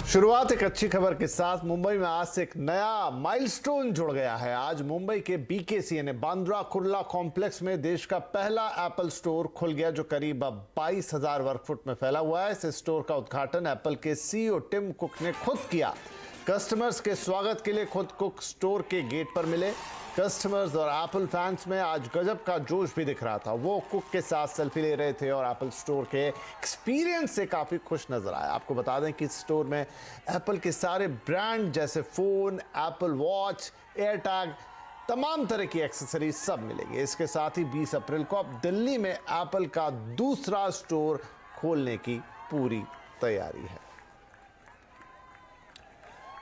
शुरुआत एक अच्छी खबर के साथ। मुंबई में आज से एक नया माइलस्टोन जुड़ गया है। आज मुंबई के बीकेसी यानी बांद्रा कुर्ला कॉम्प्लेक्स में देश का पहला एप्पल स्टोर खुल गया, जो करीब 22,000 वर्ग फुट में फैला हुआ है। इस स्टोर का उद्घाटन एप्पल के सीईओ टिम कुक ने खुद किया। कस्टमर्स के स्वागत के लिए खुद कुक स्टोर के गेट पर मिले। कस्टमर्स और एप्पल फैंस में आज गजब का जोश भी दिख रहा था। वो कुक के साथ सेल्फी ले रहे थे और एप्पल स्टोर के एक्सपीरियंस से काफ़ी खुश नजर आए। आपको बता दें कि इस स्टोर में एप्पल के सारे ब्रांड जैसे फ़ोन, एप्पल वॉच, एयरटैग, तमाम तरह की एक्सेसरीज सब मिलेंगे। इसके साथ ही 20 अप्रैल को अब दिल्ली में एप्पल का दूसरा स्टोर खोलने की पूरी तैयारी है।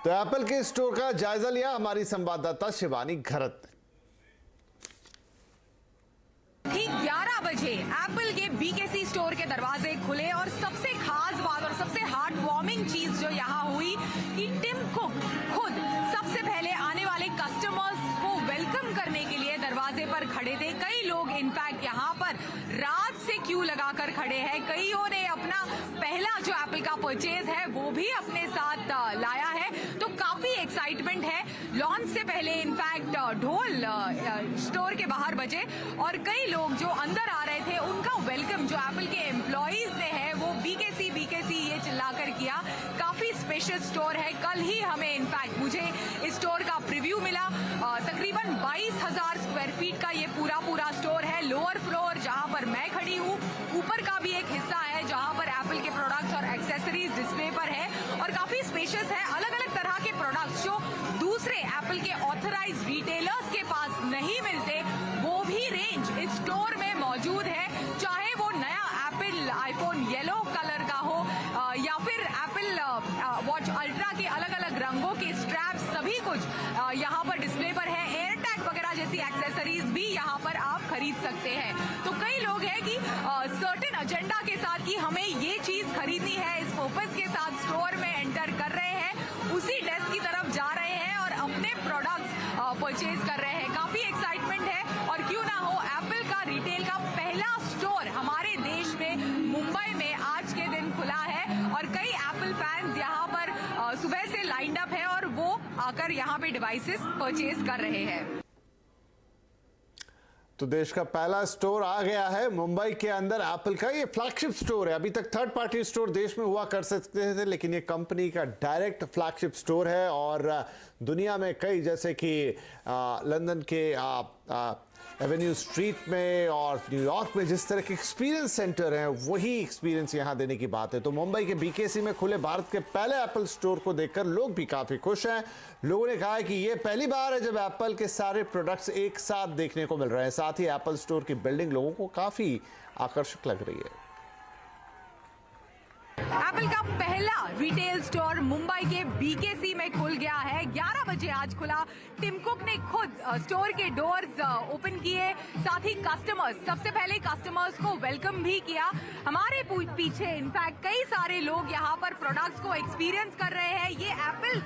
तो एप्पल के स्टोर का जायजा लिया हमारी संवाददाता शिवानी घरत ने। ठीक 11 बजे एप्पल के बीकेसी स्टोर के दरवाजे खुले और सबसे खास बात और सबसे हार्ट वार्मिंग चीज जो यहाँ हुई कि टिम कुक खुद सबसे पहले आने वाले कस्टमर्स को वेलकम करने के लिए दरवाजे पर खड़े थे। कई लोग इनफैक्ट यहाँ पर रात से क्यू लगाकर खड़े हैं। कईयों ने अपना पहला जो एप्पल का परचेज है वो भी अपने साथ लाया है, तो काफी एक्साइटमेंट है। लॉन्च से पहले इनफैक्ट ढोल स्टोर के बाहर बजे और कई लोग जो अंदर आ रहे थे उनका वेलकम जो एप्पल के एम्प्लॉइज ने है वो बीकेसी ये चिल्लाकर किया। काफी स्पेशल स्टोर है। कल ही हमें इनफैक्ट मुझे इस स्टोर का प्रीव्यू मिला। तकरीबन 22,000 स्क्वायर फीट का ये पूरा स्टोर है। लोअर फ्लोर जहां पर मैं खड़ी हूँ, ऊपर का भी एक हिस्सा है जहां पर एप्पल के प्रोडक्ट्स और एक्सेसरीज डिस्प्ले पर है और काफी स्पेशियस है। अलग अलग तरह के प्रोडक्ट्स जो दूसरे एप्पल के ऑथराइज्ड रिटेलर्स के पास नहीं मिलते वो भी रेंज इस स्टोर में मौजूद है। चाहे वो नया एप्पल आईफोन येलो कलर का हो या फिर एप्पल वॉच अल्ट्रा के अलग अलग रंगों के स्ट्रैप्स, सभी कुछ यहाँ पर डिस्प्ले पर है। एयर टैग वगैरह जैसी एक्सेसरीज भी यहाँ पर आप खरीद सकते हैं। तो कई लोग हैं कि सर्टेन एजेंडा के साथ कि हमें ये चीज खरीदनी है, इस पर्पस के साथ स्टोर में एंटर कर रहे हैं, उसी डेस्क की तरफ जा रहे हैं और अपने प्रोडक्ट्स परचेज कर रहे हैं। काफी एक्साइटमेंट है और क्यों ना हो, एप्पल का रिटेल का पहला स्टोर हमारे देश में मुंबई में आज के दिन खुला है और कई एप्पल फैंस यहाँ पर सुबह से लाइंड अप है और वो आकर यहाँ पे डिवाइसेस परचेज कर रहे हैं। तो देश का पहला स्टोर आ गया है मुंबई के अंदर। एप्पल का ये फ्लैगशिप स्टोर है। अभी तक थर्ड पार्टी स्टोर देश में हुआ कर सकते थे, लेकिन ये कंपनी का डायरेक्ट फ्लैगशिप स्टोर है और दुनिया में कई जैसे कि लंदन के एवेन्यू स्ट्रीट में और न्यूयॉर्क में जिस तरह के एक्सपीरियंस सेंटर हैं वही एक्सपीरियंस यहाँ देने की बात है। तो मुंबई के बीकेसी में खुले भारत के पहले एप्पल स्टोर को देखकर लोग भी काफ़ी खुश हैं। लोगों ने कहा है कि ये पहली बार है जब एप्पल के सारे प्रोडक्ट्स एक साथ देखने को मिल रहे हैं। साथ ही एप्पल स्टोर की बिल्डिंग लोगों को काफ़ी आकर्षक लग रही है। एप्पल का पहला रिटेल स्टोर मुंबई के बीकेसी में खुल गया है। 11 बजे आज खुला। टिम कुक ने खुद स्टोर के डोर्स ओपन किए, साथ ही सबसे पहले कस्टमर्स को वेलकम भी किया। हमारे पीछे इनफैक्ट कई सारे लोग यहाँ पर प्रोडक्ट्स को एक्सपीरियंस कर रहे हैं। ये एप्पल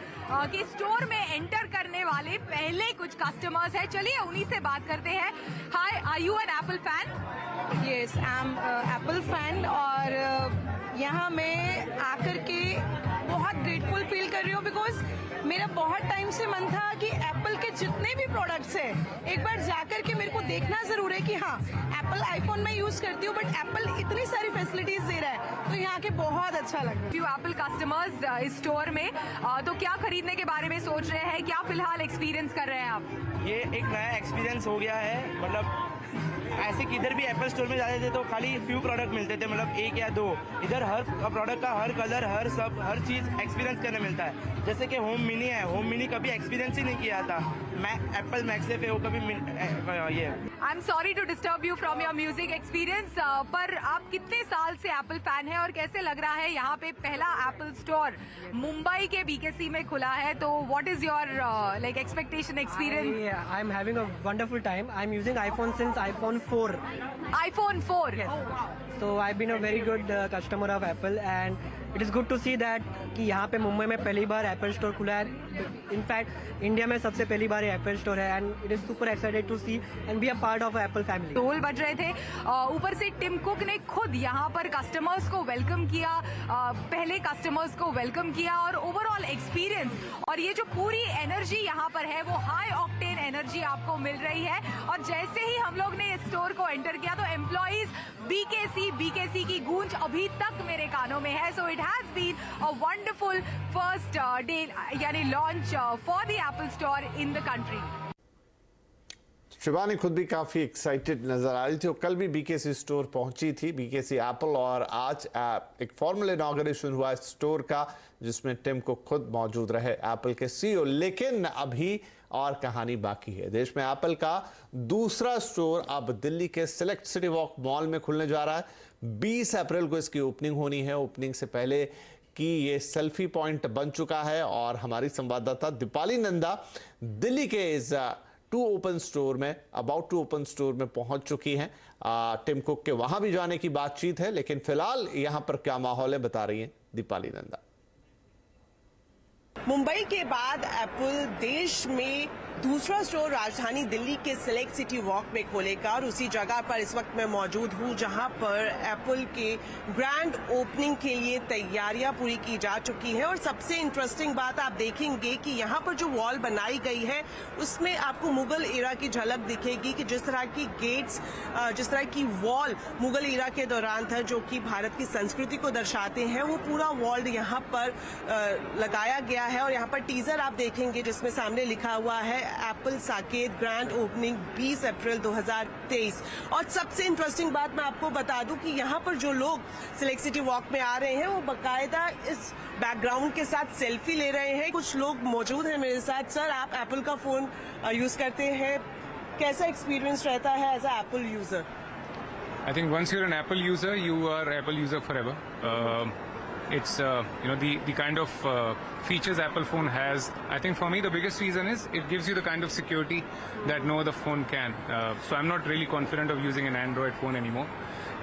के स्टोर में एंटर करने वाले पहले कुछ कस्टमर्स हैं। चलिए उन्हीं से बात करते हैं। Hi, are you an Apple fan? Yes, I am Apple fan और यहाँ मैं आकर के बहुत ग्रेटफुल फील कर रही हूँ बिकॉज मेरा बहुत टाइम से मन था कि एप्पल के जितने भी प्रोडक्ट्स हैं एक बार जाकर के मेरे को देखना जरूर है कि हाँ, एप्पल आईफोन में यूज करती हूँ बट एप्पल इतनी सारी फैसिलिटीज दे रहा है तो यहाँ के बहुत अच्छा लग रहा है। एप्पल कस्टमर्स इस स्टोर में तो क्या खरीदने के बारे में सोच रहे हैं, क्या फिलहाल एक्सपीरियंस कर रहे हैं आप? ये एक नया एक्सपीरियंस हो गया है। मतलब ऐसे किधर भी एप्पल स्टोर में जाते थे तो खाली फ्यू प्रोडक्ट मिलते थे, मतलब एक या दो। इधर हर प्रोडक्ट का हर कलर हर चीज़ एक्सपीरियंस करने मिलता है। जैसे कि होम मिनी है, होम मिनी कभी एक्सपीरियंस ही नहीं किया था। मैं एप्पल मैक्सेफ है वो कभी ये। I am sorry to disturb you from your music experience, पर आप कितने साल से एप्पल फैन है और कैसे लग रहा है यहाँ पे पहला एप्पल स्टोर मुंबई के बीकेसी में खुला है? तो what is your like expectation experience? I am having a wonderful time. I am using iPhone since iPhone 4. iPhone 4. So I've been a very good customer of Apple, and it is good to see that कि यहाँ पे मुंबई में पहली बार Apple store खुला है. In fact India में सबसे पहली बार एप्पल स्टोर है, and it is super excited to see and be a part of Apple family. ढोल बज रहे थे. ऊपर से टिम कुक ने खुद यहाँ पर कस्टमर्स को वेलकम किया, पहले कस्टमर्स को वेलकम किया, और ओवरऑल एक्सपीरियंस और ये जो पूरी एनर्जी यहाँ पर है वो हाई ऑक्टेन एनर्जी आपको मिल रही है. और जैसे ही हम लोग ने इस स्टोर को एंटर किया तो एम्प्लॉइज बीकेसी की गूंज अभी तक मेरे कानों में है. So it has been a wonderful first day यानी launch for the Apple store in the country. Shivani खुद भी काफी एक्साइटेड नजर आ रही थी और कल भी बीकेसी स्टोर पहुंची थी, बीकेसी एप्पल, और आज एक फॉर्मल इनॉग्रेशन हुआ इस स्टोर का जिसमें टिम कुक खुद मौजूद रहे, एप्पल के सीईओ. लेकिन अभी और कहानी बाकी है. देश में एप्पल का दूसरा स्टोर अब दिल्ली के सिलेक्ट सिटी वॉक मॉल में खुलने जा रहा है. 20 अप्रैल को इसकी ओपनिंग होनी है. ओपनिंग से पहले कि ये सेल्फी पॉइंट बन चुका है और हमारी संवाददाता दीपाली नंदा दिल्ली के इस अबाउट टू ओपन स्टोर में पहुंच चुकी हैं. टिम कुक के वहां भी जाने की बातचीत है, लेकिन फिलहाल यहां पर क्या माहौल है बता रही हैं दीपाली नंदा. मुंबई के बाद एप्पल देश में दूसरा स्टोर राजधानी दिल्ली के सिलेक्ट सिटी वॉक में खोलेगा, और उसी जगह पर इस वक्त मैं मौजूद हूं जहां पर एप्पल के ग्रैंड ओपनिंग के लिए तैयारियां पूरी की जा चुकी हैं. और सबसे इंटरेस्टिंग बात आप देखेंगे कि यहां पर जो वॉल बनाई गई है उसमें आपको मुगल एरा की झलक दिखेगी कि जिस तरह की गेट्स, जिस तरह की वॉल मुगल एरा के दौरान था जो कि भारत की संस्कृति को दर्शाते हैं, वो पूरा वॉल यहाँ पर लगाया गया है. और यहाँ पर टीजर आप देखेंगे जिसमें सामने लिखा हुआ है एप्पल साकेत ग्रैंड ओपनिंग 20 अप्रैल 2023. और सबसे इंटरेस्टिंग बात मैं आपको बता दूं कि यहाँ पर जो लोग सिलेक्ट सिटी वॉक में आ रहे हैं वो बाकायदा इस बैकग्राउंड के साथ सेल्फी ले रहे हैं. कुछ लोग मौजूद हैं मेरे साथ. सर, आप एप्पल का फोन यूज करते हैं, कैसा एक्सपीरियंस रहता है as a Apple user? I think once you're an Apple user, you are Apple user forever. It's the kind of features Apple phone has. I think for me the biggest reason is it gives you the kind of security that no other phone can. So I'm not really confident of using an Android phone anymore.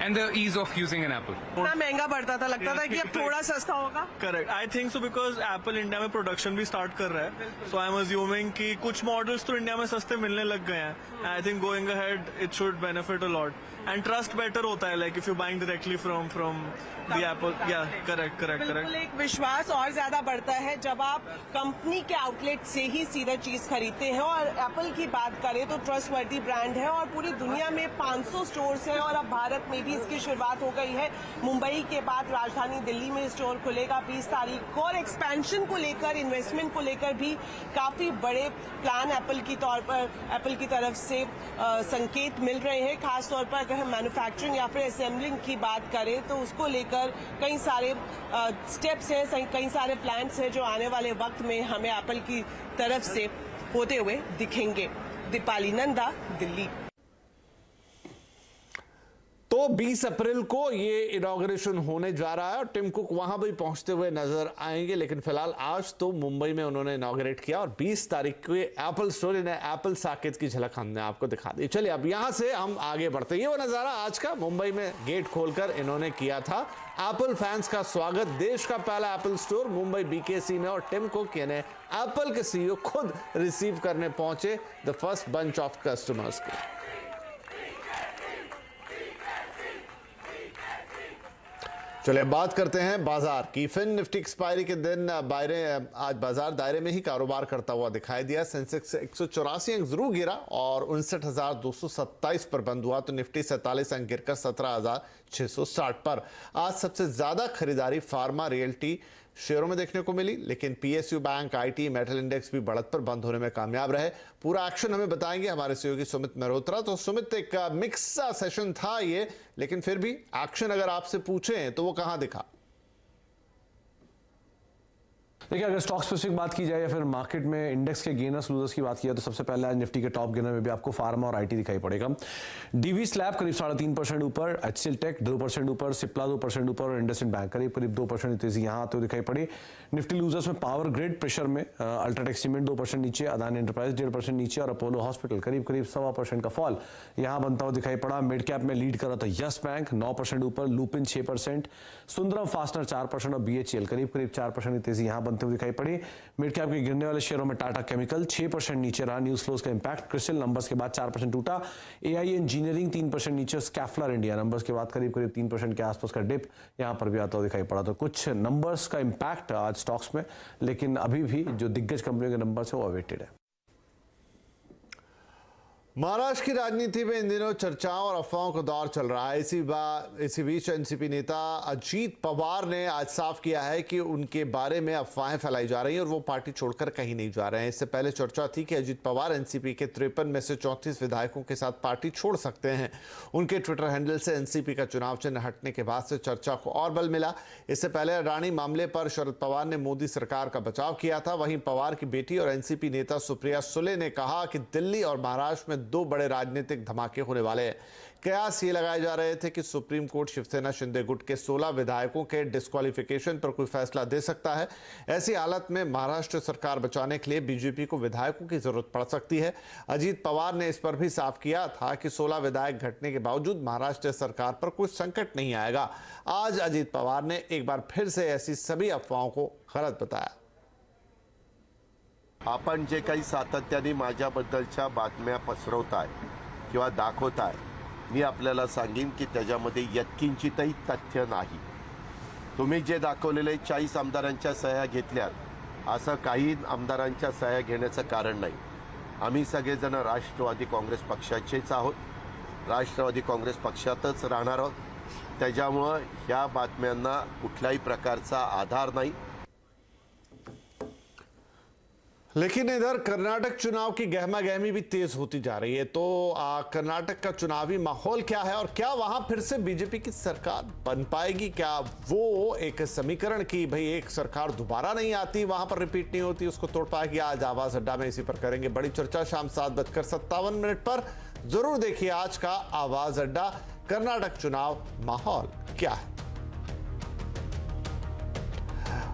And the ease of using an Apple. इतना महंगा पड़ता था, लगता था कि अब थोड़ा सस्ता होगा. Correct, I think so, because Apple India में प्रोडक्शन भी स्टार्ट कर रहा है. सो आई एम अज्यूमिंग कि कुछ मॉडल्स तो इंडिया में सस्ते मिलने लग गए हैं. I think going ahead it should benefit a lot, and trust better होता है, like if you buying directly from the Apple. या करेक्ट. बिल्कुल, एक विश्वास और ज्यादा बढ़ता है जब आप कंपनी के आउटलेट से ही सीधा चीज खरीदते हैं. और एप्पल की बात करें तो ट्रस्टवर्दी ब्रांड है और पूरी दुनिया में 500 स्टोर्स हैं, और अब भारत में भी इसकी शुरुआत हो गई है. मुंबई के बाद राजधानी दिल्ली में स्टोर खुलेगा 20 तारीख को, और एक्सपेंशन को लेकर, इन्वेस्टमेंट को लेकर भी काफी बड़े प्लान एप्पल की तरफ से संकेत मिल रहे हैं. खासतौर पर अगर हम मैन्युफैक्चरिंग या फिर असेंबलिंग की बात करें तो उसको लेकर कई सारे स्टेप्स हैं, कई सारे प्लान्स हैं जो आने वाले वक्त में हमें एप्पल की तरफ से होते हुए दिखेंगे. दीपाली नंदा, दिल्ली. तो 20 अप्रैल को ये इनॉग्रेशन होने जा रहा है और टिम कुक वहां भी पहुंचते हुए नजर आएंगे. लेकिन फिलहाल आज तो मुंबई में उन्होंने इनॉग्रेट किया और 20 तारीख को एप्पल स्टोर ने एप्पल साकेत की झलक हमने आपको दिखा दी. चलिए अब यहां से हम आगे बढ़ते हैं. ये वो नजारा आज का मुंबई में गेट खोलकर इन्होंने किया था एप्पल फैंस का स्वागत. देश का पहला एप्पल स्टोर मुंबई बीकेसी में, और टिम कुक यानी एप्पल के सीईओ खुद रिसीव करने पहुंचे the first bunch of customers को. चलिए बात करते हैं बाजार की. फिन निफ्टी एक्सपायरी के दिन आज बाजार दायरे में ही कारोबार करता हुआ दिखाई दिया. सेंसेक्स 184 अंक जरूर गिरा और 59,227 पर बंद हुआ, तो निफ्टी 47 अंक गिरकर 17,660 पर. आज सबसे ज्यादा खरीदारी फार्मा, रियल्टी शेयरों में देखने को मिली, लेकिन PSU bank, IT, metal index भी बढ़त पर बंद होने में कामयाब रहे. पूरा एक्शन हमें बताएंगे हमारे सहयोगी सुमित मेहरोत्रा. तो सुमित, एक मिक्स सेशन था ये, लेकिन फिर भी एक्शन अगर आपसे पूछें तो वो कहां दिखा? देखिए, अगर स्टॉक स्पेसिफिक बात की जाए या फिर मार्केट में इंडेक्स के गेनर्स लूजर्स की बात की जाए तो सबसे पहले आज निफ्टी के टॉप गेनर में भी आपको फार्मा और आईटी दिखाई पड़ेगा। डीवी स्लैब करीब 3.5% ऊपर, एचसीएल टेक 2% ऊपर, सिप्ला 2% ऊपर और इंडसइंड बैंक करीब 2% तेजी यहां आते हुए दिखाई पड़ी। निफ्टी लूजर्स में पावर ग्रिड प्रेशर में अल्ट्राटेक सीमेंट 2% नीचे, अदानी एंटरप्राइज 1.5% नीचे और अपोलो हॉस्पिटल करीब 1.25% का फॉल यहां बनता हुआ दिखाई पड़ा। मिड कैप में लीड कर रहा था यस बैंक 9% ऊपर, लुपिन 6%, सुंदरम फास्टनर 4% और बीएचईएल करीब 4% की तेजी यहां बनते हुए दिखाई पड़ी। मिड कैप के गिरने वाले शेयरों में टाटा केमिकल 6% नीचे रहा। न्यूज फ्लोज का इंपैक्ट, क्रिस्टल नंबर्स के बाद 4% टूटा, एआई इंजीनियरिंग 3% नीचे, स्कैफलर इंडिया नंबर्स के बाद करीब 3% के आसपास का डिप यहां पर भी आता हुआ दिखाई पड़ा। तो कुछ नंबर्स का इंपैक्ट आज स्टॉक्स में, लेकिन अभी भी जो दिग्गज कंपनियों के नंबर्स है वो अवेटेड है। महाराष्ट्र की राजनीति में इन दिनों चर्चाओं और अफवाहों का दौर चल रहा है। इसी बीच एनसीपी नेता अजीत पवार ने आज साफ किया है कि उनके बारे में अफवाहें फैलाई जा रही हैं और वो पार्टी छोड़कर कहीं नहीं जा रहे हैं। इससे पहले चर्चा थी कि अजीत पवार एनसीपी के 53 में से 34 विधायकों के साथ पार्टी छोड़ सकते हैं। उनके ट्विटर हैंडल से एनसीपी का चुनाव चिन्ह हटने के बाद से चर्चा को और बल मिला। इससे पहले अडानी मामले पर शरद पवार ने मोदी सरकार का बचाव किया था। वहीं पवार की बेटी और एनसीपी नेता सुप्रिया सुले ने कहा कि दिल्ली और महाराष्ट्र में 2 बड़े राजनीतिक धमाके होने वाले हैं। कयास ये लगाए जा रहे थे कि सुप्रीम कोर्ट शिवसेना शिंदे गुट के 16 विधायकों के डिस्क्वालिफिकेशन पर कोई फैसला दे सकता है। ऐसी हालत में महाराष्ट्र सरकार बचाने के लिए बीजेपी को विधायकों की जरूरत पड़ सकती है। अजीत पवार ने इस पर भी साफ किया था कि 16 विधायक घटने के बावजूद महाराष्ट्र सरकार पर कोई संकट नहीं आएगा। आज अजीत पवार ने एक बार फिर से ऐसी सभी अफवाहों को गलत बताया। आपण जे काही सातत्याने माझ्याबद्दलच्या बातम्या पसरवताय किंवा दाखवताय, मी आपल्याला सांगेन की त्याच्यामध्ये यत्किंचितही तथ्य नाही। तुम्ही जे दाखवलेले 40 आमदारांच्या सह्या घेतल्यात, असं काही आमदारांच्या सह्या घेण्याचं कारण नाही। आम्ही सगळेजण राष्ट्रवादी काँग्रेस पक्षाचेच आहोत, राष्ट्रवादी काँग्रेस पक्षातच राहणार आहोत। त्याच्यामुळे ह्या बातम्यांना कुठल्याही प्रकारचा आधार नाही। लेकिन इधर कर्नाटक चुनाव की गहमा गहमी भी तेज होती जा रही है। तो कर्नाटक का चुनावी माहौल क्या है और क्या वहां फिर से बीजेपी की सरकार बन पाएगी? क्या वो एक समीकरण की भाई एक सरकार दोबारा नहीं आती, वहां पर रिपीट नहीं होती, उसको तोड़ पाएगी? आज आवाज अड्डा में इसी पर करेंगे बड़ी चर्चा। शाम 7:57 पर जरूर देखिए आज का आवाज अड्डा। कर्नाटक चुनाव माहौल क्या है?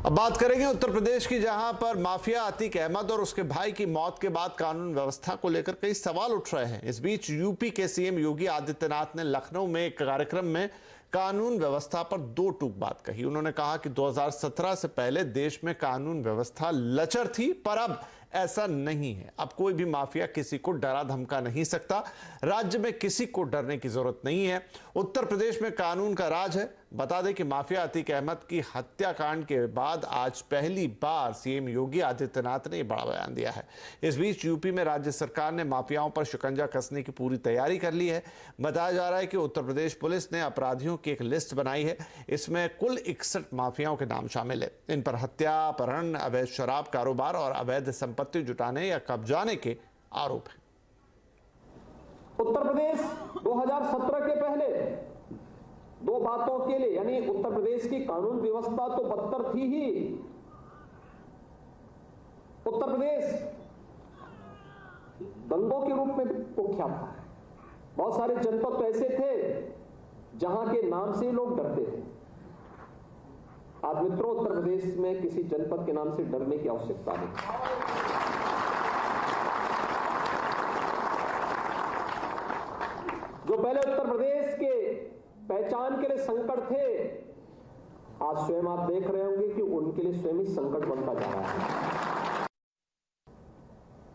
अब बात करेंगे उत्तर प्रदेश की, जहां पर माफिया अतीक अहमद और उसके भाई की मौत के बाद कानून व्यवस्था को लेकर कई सवाल उठ रहे हैं। इस बीच यूपी के सीएम योगी आदित्यनाथ ने लखनऊ में एक कार्यक्रम में कानून व्यवस्था पर 2 टूक बात कही। उन्होंने कहा कि 2017 से पहले देश में कानून व्यवस्था लचर थी, पर अब ऐसा नहीं है। अब कोई भी माफिया किसी को डरा धमका नहीं सकता। राज्य में किसी को डरने की जरूरत नहीं है। उत्तर प्रदेश में कानून का राज है। बता दें कि माफिया अतीक अहमद की हत्याकांड के बाद आज पहली बार सीएम योगी आदित्यनाथ ने बड़ा बयान दिया है। इस बीच यूपी में राज्य सरकार ने माफियाओं पर शिकंजा कसने की पूरी तैयारी कर ली है। बताया जा रहा है कि उत्तर प्रदेश पुलिस ने अपराधियों की एक लिस्ट बनाई है। इसमें कुल 61 माफियाओं के नाम शामिल है। इन पर हत्या, अपहरण, अवैध शराब कारोबार और अवैध संपत्ति जुटाने या कब्जाने के आरोप हैं। उत्तर प्रदेश 2017 के पहले 2 बातों के लिए, यानी उत्तर प्रदेश की कानून व्यवस्था तो बदतर थी ही। उत्तर प्रदेश दंगों के रूप में कुख्यात था। बहुत सारे जनपद तो ऐसे थे जहां के नाम से लोग डरते थे। आज मित्रों, उत्तर प्रदेश में किसी जनपद के नाम से डरने की आवश्यकता नहीं। जो पहले उत्तर प्रदेश के पहचान के लिए संकट थे, आज स्वयं आप देख रहे होंगे कि उनके लिए स्वयं ही संकट बनता जा रहा है।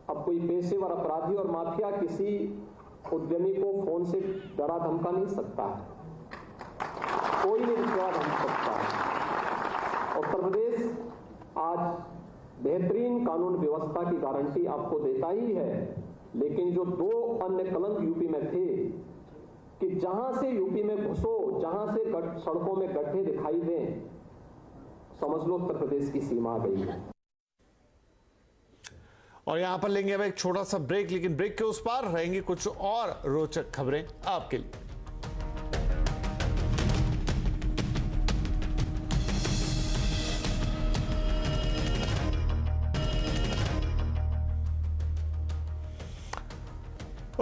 अब कोई पेशेवर अपराधी और माफिया किसी उद्यमी को फोन से डरा धमका नहीं सकता है। कोई नहीं डरा धमका सकता है। उत्तर प्रदेश आज बेहतरीन कानून व्यवस्था की गारंटी आपको देता ही है, लेकिन जो 2 अन्य कलंक यूपी में थे कि जहां से यूपी में घुसो, जहां से सड़कों में गड्ढे दिखाई दें, समझ लो उत्तर प्रदेश की सीमा आ गई है। और यहां पर लेंगे अब एक छोटा सा ब्रेक, लेकिन ब्रेक के उस पार रहेंगी कुछ और रोचक खबरें आपके लिए।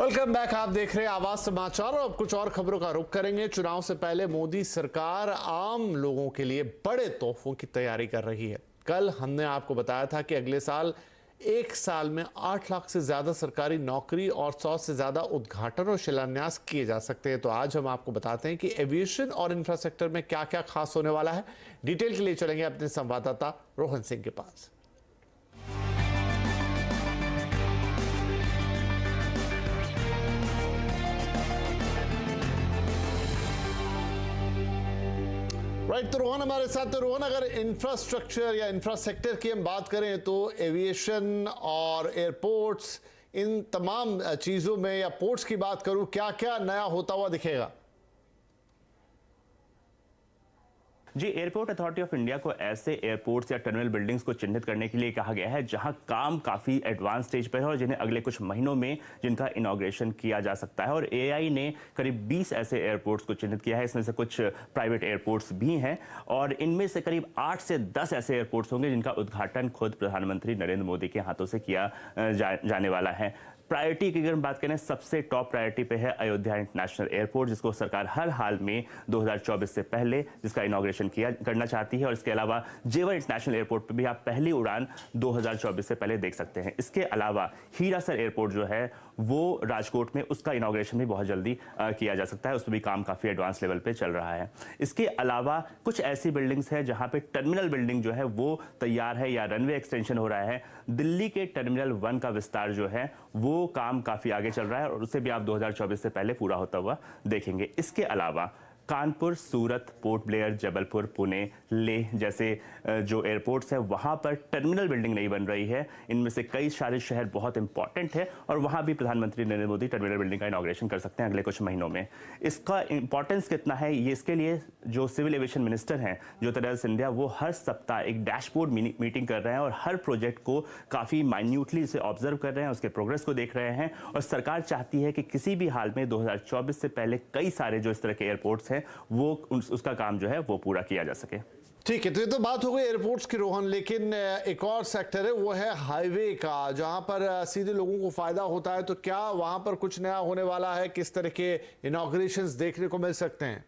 Welcome back. आप देख रहे हैं आवाज समाचार और अब कुछ और खबरों का रुख करेंगे। चुनाव से पहले मोदी सरकार आम लोगों के लिए बड़े तोहफों की तैयारी कर रही है। कल हमने आपको बताया था कि अगले साल एक साल में 8 लाख से ज्यादा सरकारी नौकरी और 100 से ज्यादा उद्घाटन और शिलान्यास किए जा सकते हैं। तो आज हम आपको बताते हैं कि एविएशन और इंफ्रास्ट्रक्चर में क्या क्या खास होने वाला है। डिटेल के लिए चलेंगे अपने संवाददाता रोहन सिंह के पास। राइट, तो रोहन हमारे साथ। तो रोहन, अगर इंफ्रास्ट्रक्चर या इंफ्रासेक्टर की हम बात करें तो एविएशन और एयरपोर्ट्स, इन तमाम चीज़ों में या पोर्ट्स की बात करूं, क्या क्या नया होता हुआ दिखेगा? जी, एयरपोर्ट अथॉरिटी ऑफ इंडिया को ऐसे एयरपोर्ट्स या टर्मिनल बिल्डिंग्स को चिन्हित करने के लिए कहा गया है जहां काम काफी एडवांस स्टेज पर है और जिन्हें अगले कुछ महीनों में जिनका इनॉग्रेशन किया जा सकता है। और एआई ने करीब 20 ऐसे एयरपोर्ट्स को चिन्हित किया है। इसमें से कुछ प्राइवेट एयरपोर्ट्स भी हैं और इनमें से करीब 8 से 10 ऐसे एयरपोर्ट्स होंगे जिनका उद्घाटन खुद प्रधानमंत्री नरेंद्र मोदी के हाथों से किया जाने वाला है। प्रायोरिटी की अगर हम बात करें, सबसे टॉप प्रायोरिटी पे है अयोध्या इंटरनेशनल एयरपोर्ट, जिसको सरकार हर हाल में 2024 से पहले जिसका इनॉग्रेशन करना चाहती है। और इसके अलावा जेवर इंटरनेशनल एयरपोर्ट पे भी आप पहली उड़ान 2024 से पहले देख सकते हैं। इसके अलावा हीरासर एयरपोर्ट जो है वो राजकोट में, उसका इनॉग्रेशन भी बहुत जल्दी किया जा सकता है। उस पर भी काम काफी एडवांस लेवल पे चल रहा है। इसके अलावा कुछ ऐसी बिल्डिंग्स हैं जहां पे टर्मिनल बिल्डिंग जो है वो तैयार है या रनवे एक्सटेंशन हो रहा है। दिल्ली के टर्मिनल 1 का विस्तार जो है वो काम काफी आगे चल रहा है और उसे भी आप 2024 से पहले पूरा होता हुआ देखेंगे। इसके अलावा कानपुर, सूरत, पोर्ट ब्लेयर, जबलपुर, पुणे, लेह जैसे जो एयरपोर्ट्स है वहां पर टर्मिनल बिल्डिंग नहीं बन रही है। इनमें से कई सारे शहर बहुत इंपॉर्टेंट है और वहां भी प्रधानमंत्री नरेंद्र मोदी टर्मिनल बिल्डिंग का इनॉग्रेशन कर सकते हैं अगले कुछ महीनों में। इसका इंपॉर्टेंस कितना है, ये इसके लिए जो सिविल एविएशन मिनिस्टर हैं ज्योतिरादित्य सिंधिया, वो हर सप्ताह एक डैशबोर्ड मीटिंग कर रहे हैं और हर प्रोजेक्ट को काफी माइन्यूटली से ऑब्जर्व कर रहे हैं, उसके प्रोग्रेस को देख रहे हैं। और सरकार चाहती है कि किसी भी हाल में 2024 से पहले कई सारे जो इस तरह के एयरपोर्ट्स हैं वो उसका काम जो है वो पूरा किया जा सके। ठीक है, तो ये तो बात हो गई एयरपोर्ट्स की रोहन, लेकिन एक और सेक्टर है वो है हाईवे का, जहां पर सीधे लोगों को फायदा होता है। तो क्या वहां पर कुछ नया होने वाला है? किस तरह के इनॉग्रेशंस देखने को मिल सकते हैं?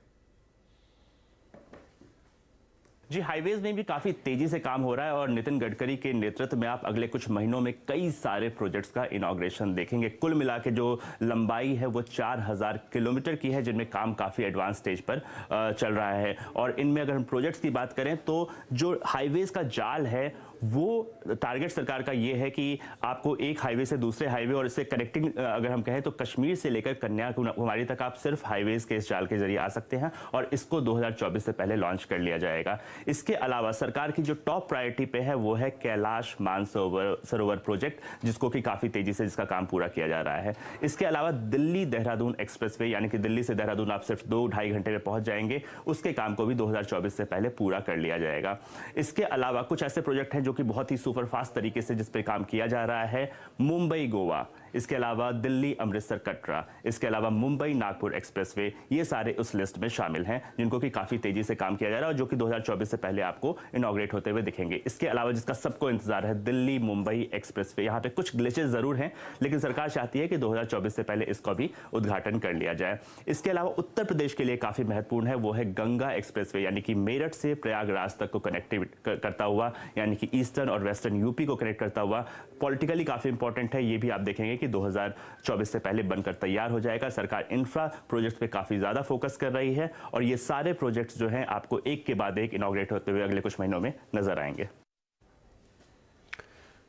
जी, हाईवेज में भी काफी तेजी से काम हो रहा है और नितिन गडकरी के नेतृत्व में आप अगले कुछ महीनों में कई सारे प्रोजेक्ट्स का इनॉग्रेशन देखेंगे। कुल मिला के जो लंबाई है वो 4000 किलोमीटर की है, जिनमें काम काफी एडवांस स्टेज पर चल रहा है। और इनमें अगर हम प्रोजेक्ट्स की बात करें तो जो हाईवेज का जाल है वो टारगेट सरकार का ये है कि आपको एक हाईवे से दूसरे हाईवे और इससे कनेक्टिंग अगर हम कहें तो कश्मीर से लेकर कन्याकुमारी तक आप सिर्फ हाईवेज के इस जाल के जरिए आ सकते हैं और इसको 2024 से पहले लॉन्च कर लिया जाएगा। इसके अलावा सरकार की जो टॉप प्रायोरिटी पे है वो है कैलाश मानसरोवर प्रोजेक्ट, जिसको कि काफी तेजी से जिसका काम पूरा किया जा रहा है। इसके अलावा दिल्ली देहरादून एक्सप्रेसवे, यानी कि दिल्ली से देहरादून आप सिर्फ 2-2.5 घंटे में पहुंच जाएंगे, उसके काम को भी 2024 से पहले पूरा कर लिया जाएगा। इसके अलावा कुछ ऐसे प्रोजेक्ट हैं जो कि बहुत ही सुपरफास्ट तरीके से जिस पे काम किया जा रहा है। मुंबई गोवा, इसके अलावा दिल्ली अमृतसर कटरा, इसके अलावा मुंबई नागपुर एक्सप्रेसवे, ये सारे उस लिस्ट में शामिल हैं जिनको कि काफी तेजी से काम किया जा रहा है और जो कि 2024 से पहले आपको इनॉग्रेट होते हुए दिखेंगे। इसके अलावा जिसका सबको इंतजार है, दिल्ली मुंबई एक्सप्रेसवे, यहाँ पे कुछ ग्लिचेस जरूर हैं लेकिन सरकार चाहती है कि 2024 से पहले इसका भी उद्घाटन कर लिया जाए। इसके अलावा उत्तर प्रदेश के लिए काफी महत्वपूर्ण है वो है गंगा एक्सप्रेसवे, यानी कि मेरठ से प्रयागराज तक को कनेक्टिव करता हुआ, यानी कि ईस्टर्न और वेस्टर्न यूपी को कनेक्ट करता हुआ। पॉलिटिकली काफी इंपॉर्टेंट है, ये भी आप देखेंगे कि 2024 से पहले बनकर तैयार हो जाएगा। सरकार इंफ्रा प्रोजेक्ट्स पे काफी ज्यादा फोकस कर रही है और ये सारे प्रोजेक्ट्स जो हैं आपको एक के बाद एक इनॉग्रेट होते हुए अगले कुछ महीनों में नजर आएंगे।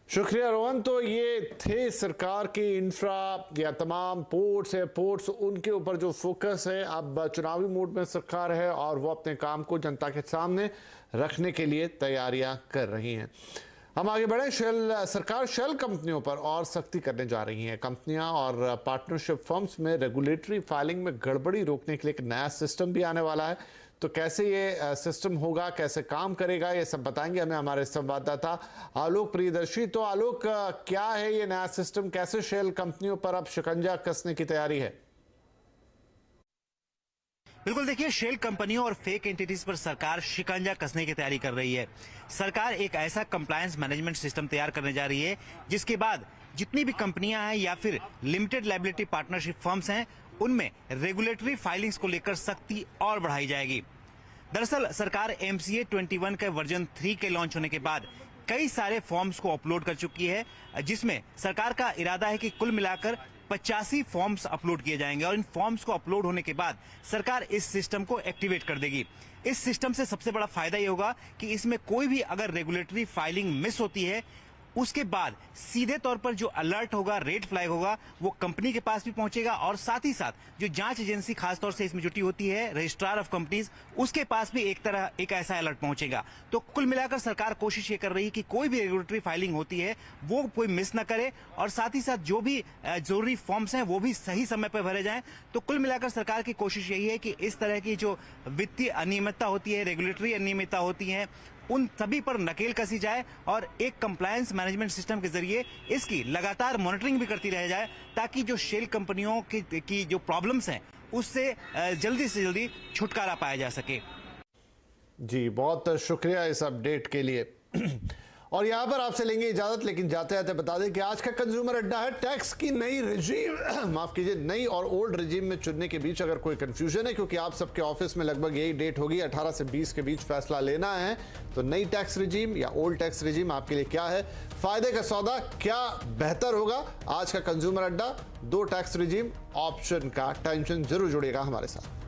शुक्रिया रोहन। तो ये थे सरकार की इंफ्रा या तमाम पोर्ट्स, एयरपोर्ट्स, उनके ऊपर जो फोकस है। अब चुनावी मूड में सरकार है और वो अपने काम को जनता के सामने रखने के लिए तैयारियां कर रही हैं। हम आगे बढ़े। सरकार शेल कंपनियों पर और सख्ती करने जा रही है। कंपनियां और पार्टनरशिप फर्म्स में रेगुलेटरी फाइलिंग में गड़बड़ी रोकने के लिए एक नया सिस्टम भी आने वाला है। तो कैसे ये सिस्टम होगा, कैसे काम करेगा, ये सब बताएंगे हमें हमारे संवाददाता आलोक प्रियदर्शी। तो आलोक, क्या है ये नया सिस्टम, कैसे शेल कंपनियों पर अब शिकंजा कसने की तैयारी है? बिल्कुल, देखिए, शेल कंपनियों और फेक एंटिटीज पर सरकार शिकंजा कसने की तैयारी कर रही है। सरकार एक ऐसा कंप्लायंस मैनेजमेंट सिस्टम तैयार करने जा रही है जिसके बाद जितनी भी कंपनियां हैं या फिर लिमिटेड लायबिलिटी पार्टनरशिप फर्म्स हैं, उनमें रेगुलेटरी फाइलिंग्स को लेकर सख्ती और बढ़ाई जाएगी। दरअसल सरकार MCA 21 के वर्जन 3 के लॉन्च होने के बाद कई सारे फॉर्म्स को अपलोड कर चुकी है, जिसमें सरकार का इरादा है कि कुल मिलाकर 85 फॉर्म्स अपलोड किए जाएंगे और इन फॉर्म्स को अपलोड होने के बाद सरकार इस सिस्टम को एक्टिवेट कर देगी। इस सिस्टम से सबसे बड़ा फायदा ये होगा कि इसमें कोई भी अगर रेगुलेटरी फाइलिंग मिस होती है, उसके बाद सीधे तौर पर जो अलर्ट होगा, रेड फ्लैग होगा, वो कंपनी के पास भी पहुंचेगा और साथ ही साथ जो जांच एजेंसी खासतौर से इसमें जुटी होती है, रजिस्ट्रार ऑफ कंपनीज, उसके पास भी एक ऐसा अलर्ट पहुंचेगा। तो कुल मिलाकर सरकार कोशिश ये कर रही है कि कोई भी रेगुलेटरी फाइलिंग होती है वो कोई मिस ना करे और साथ ही साथ जो भी जरूरी फॉर्म्स हैं वो भी सही समय पर भरे जाएं। तो कुल मिलाकर सरकार की कोशिश यही है कि इस तरह की जो वित्तीय अनियमितता होती है, रेगुलेटरी अनियमितता होती है, उन सभी पर नकेल कसी जाए और एक कंप्लायंस मैनेजमेंट सिस्टम के जरिए इसकी लगातार मॉनिटरिंग भी करती रह जाए, ताकि जो शेल कंपनियों की जो प्रॉब्लम्स हैं उससे जल्दी से जल्दी छुटकारा पाया जा सके। जी, बहुत शुक्रिया इस अपडेट के लिए। और यहां पर आपसे लेंगे इजाजत, लेकिन जाते जाते बता दें कि आज का कंज्यूमर अड्डा है टैक्स की नई रिजीम माफ कीजिए नई और ओल्ड रिजीम में चुनने के बीच अगर कोई कंफ्यूजन है, क्योंकि आप सबके ऑफिस में लगभग यही डेट होगी 18 से 20 के बीच फैसला लेना है, तो नई टैक्स रिजीम या ओल्ड टैक्स रिजीम आपके लिए क्या है, फायदे का सौदा क्या बेहतर होगा। आज का कंज्यूमर अड्डा 2 टैक्स रिजीम ऑप्शन का टेंशन जरूर जुड़ेगा हमारे साथ।